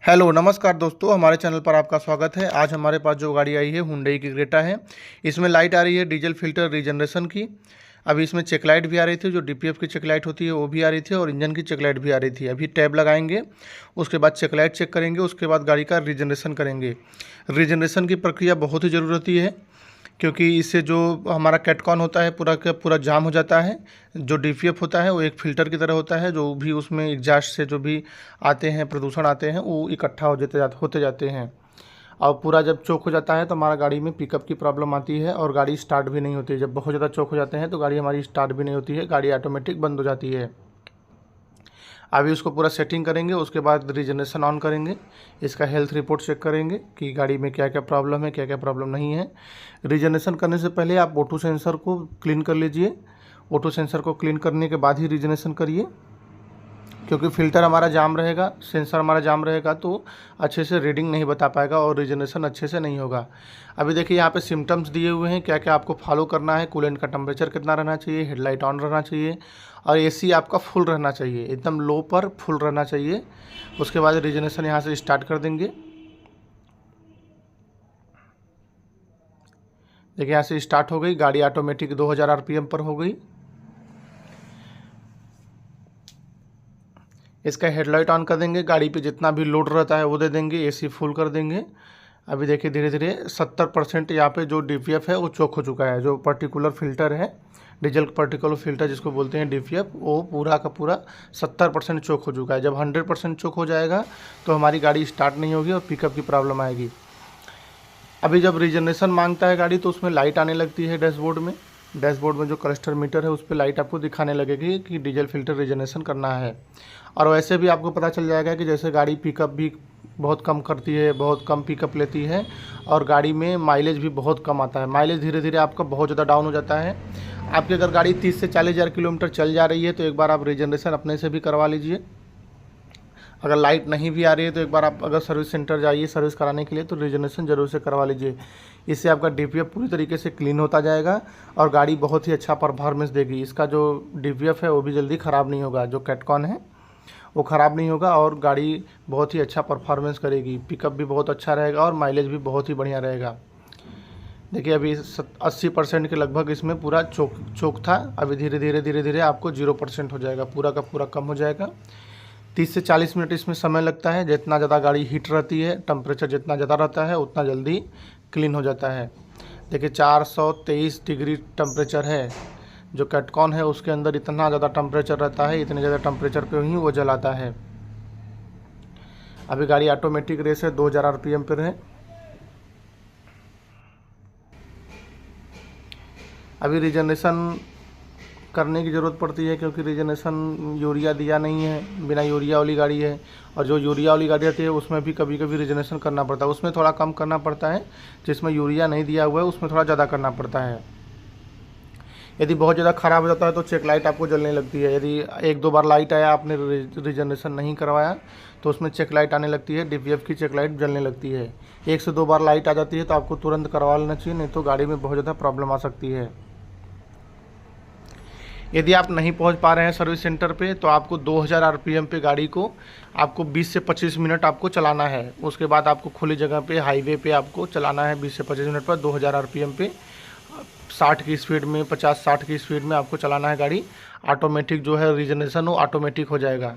Hello नमस्कार दोस्तों, हमारे चैनल पर आपका स्वागत है। आज हमारे पास जो गाड़ी आई है हुंडई की क्रेटा है। इसमें लाइट आ रही है डीजल फिल्टर रीजनरेशन की। अभी इसमें चेक लाइट भी आ रही थी, जो डीपीएफ की चेक लाइट होती है वो भी आ रही थी, और इंजन की चेक लाइट भी आ रही थी। अभी टैब लगाएंगे, उसके बाद चेक लाइट चेक करेंगे, उसके बाद गाड़ी का रीजनरेशन करेंगे। रीजनरेशन की प्रक्रिया बहुत ही ज़रूरती है, क्योंकि इससे जो हमारा कैटकॉन होता है पूरा का पूरा जाम हो जाता है। जो डीपीएफ होता है वो एक फ़िल्टर की तरह होता है, जो भी उसमें एग्जास्ट से जो भी आते हैं प्रदूषण आते हैं वो इकट्ठा होते जाते हैं। और पूरा जब चोक हो जाता है तो हमारा गाड़ी में पिकअप की प्रॉब्लम आती है और गाड़ी स्टार्ट भी नहीं होती है। जब बहुत ज़्यादा चोक हो जाते हैं तो गाड़ी हमारी स्टार्ट भी नहीं होती है, गाड़ी ऑटोमेटिक बंद हो जाती है। अभी उसको पूरा सेटिंग करेंगे, उसके बाद रीजनरेशन ऑन करेंगे। इसका हेल्थ रिपोर्ट चेक करेंगे कि गाड़ी में क्या क्या प्रॉब्लम है, क्या क्या प्रॉब्लम नहीं है। रीजनरेशन करने से पहले आप ऑटो सेंसर को क्लीन कर लीजिए। ऑटो सेंसर को क्लीन करने के बाद ही रीजनरेशन करिए, क्योंकि फ़िल्टर हमारा जाम रहेगा, सेंसर हमारा जाम रहेगा तो अच्छे से रीडिंग नहीं बता पाएगा और रीजनरेशन अच्छे से नहीं होगा। अभी देखिए यहाँ पे सिम्टम्स दिए हुए हैं, क्या क्या आपको फॉलो करना है। कूलेंट का टेम्परेचर कितना रहना चाहिए, हेडलाइट ऑन रहना चाहिए, और एसी आपका फुल रहना चाहिए, एकदम लो पर फुल रहना चाहिए। उसके बाद रीजनरेशन यहाँ से स्टार्ट कर देंगे। देखिए यहाँ से स्टार्ट हो गई, गाड़ी ऑटोमेटिक 2000 आरपीएम पर हो गई। इसका हेडलाइट ऑन कर देंगे, गाड़ी पे जितना भी लोड रहता है वो दे देंगे, एसी फुल कर देंगे। अभी देखिए धीरे धीरे 70% यहाँ पे जो डीपीएफ है वो चोक हो चुका है। जो पर्टिकुलर फ़िल्टर है, डीजल पर्टिकुलर फ़िल्टर जिसको बोलते हैं डीपीएफ, वो पूरा का पूरा 70% चोक हो चुका है। जब 100% चोक हो जाएगा तो हमारी गाड़ी स्टार्ट नहीं होगी और पिकअप की प्रॉब्लम आएगी। अभी जब रीजनरेशन मांगता है गाड़ी तो उसमें लाइट आने लगती है डैशबोर्ड में। डैशबोर्ड में जो क्लस्टर मीटर है उस पर लाइट आपको दिखाने लगेगी कि डीजल फिल्टर रीजनरेशन करना है। और वैसे भी आपको पता चल जाएगा कि जैसे गाड़ी पिकअप भी बहुत कम करती है, बहुत कम पिकअप लेती है, और गाड़ी में माइलेज भी बहुत कम आता है। माइलेज धीरे धीरे आपका बहुत ज़्यादा डाउन हो जाता है। आपकी अगर गाड़ी 30 से 40 हज़ार किलोमीटर चल जा रही है तो एक बार आप रीजनरेशन अपने से भी करवा लीजिए। अगर लाइट नहीं भी आ रही है तो एक बार आप अगर सर्विस सेंटर जाइए सर्विस कराने के लिए, तो रीजनरेशन ज़रूर से करवा लीजिए। इससे आपका डीपीएफ पूरी तरीके से क्लीन होता जाएगा और गाड़ी बहुत ही अच्छा परफॉर्मेंस देगी। इसका जो डीपीएफ है वो भी जल्दी ख़राब नहीं होगा, जो कैटकॉन है वो ख़राब नहीं होगा, और गाड़ी बहुत ही अच्छा परफॉर्मेंस करेगी। पिकअप भी बहुत अच्छा रहेगा और माइलेज भी बहुत ही बढ़िया रहेगा। देखिए अभी 80% के लगभग इसमें पूरा चोक था। अभी धीरे धीरे आपको 0% हो जाएगा, पूरा का पूरा कम हो जाएगा। 30 से 40 मिनट इसमें समय लगता है। जितना ज़्यादा गाड़ी हीट रहती है, टेम्परेचर जितना ज़्यादा रहता है उतना जल्दी क्लीन हो जाता है। देखिए 423 डिग्री टेम्परेचर है। जो कैटकॉन है उसके अंदर इतना ज़्यादा टेम्परेचर रहता है, इतने ज़्यादा टेम्परेचर पे ही वो जलाता है। अभी गाड़ी ऑटोमेटिक रेस है, 2000 आरपीएम पर है। अभी रीजनरेशन करने की ज़रूरत पड़ती है, क्योंकि रीजनरेशन यूरिया दिया नहीं है, बिना यूरिया वाली गाड़ी है। और जो यूरिया वाली गाड़ी आती है उसमें भी कभी कभी रीजनरेशन करना पड़ता है, उसमें थोड़ा कम करना पड़ता है। जिसमें यूरिया नहीं दिया हुआ है उसमें थोड़ा ज़्यादा करना पड़ता है। यदि बहुत ज़्यादा ख़राब हो जाता है तो चेक लाइट आपको जलने लगती है। यदि 1-2 बार लाइट आया, आपने रीजनरेशन नहीं करवाया, तो उसमें चेक लाइट आने लगती है, डीपीएफ की चेक लाइट जलने लगती है। 1 से 2 बार लाइट आ जाती है तो आपको तुरंत करवा लेना चाहिए, नहीं तो गाड़ी में बहुत ज़्यादा प्रॉब्लम आ सकती है। यदि आप नहीं पहुंच पा रहे हैं सर्विस सेंटर पे, तो आपको 2000 आरपीएम पे गाड़ी को आपको 20 से 25 मिनट आपको चलाना है। उसके बाद आपको खुली जगह पे, हाईवे पे आपको चलाना है 20 से 25 मिनट पर 2000 आरपीएम पे। 60 की स्पीड में, 50-60 की स्पीड में आपको चलाना है गाड़ी। ऑटोमेटिक जो है रीजनरेशन वो ऑटोमेटिक हो जाएगा।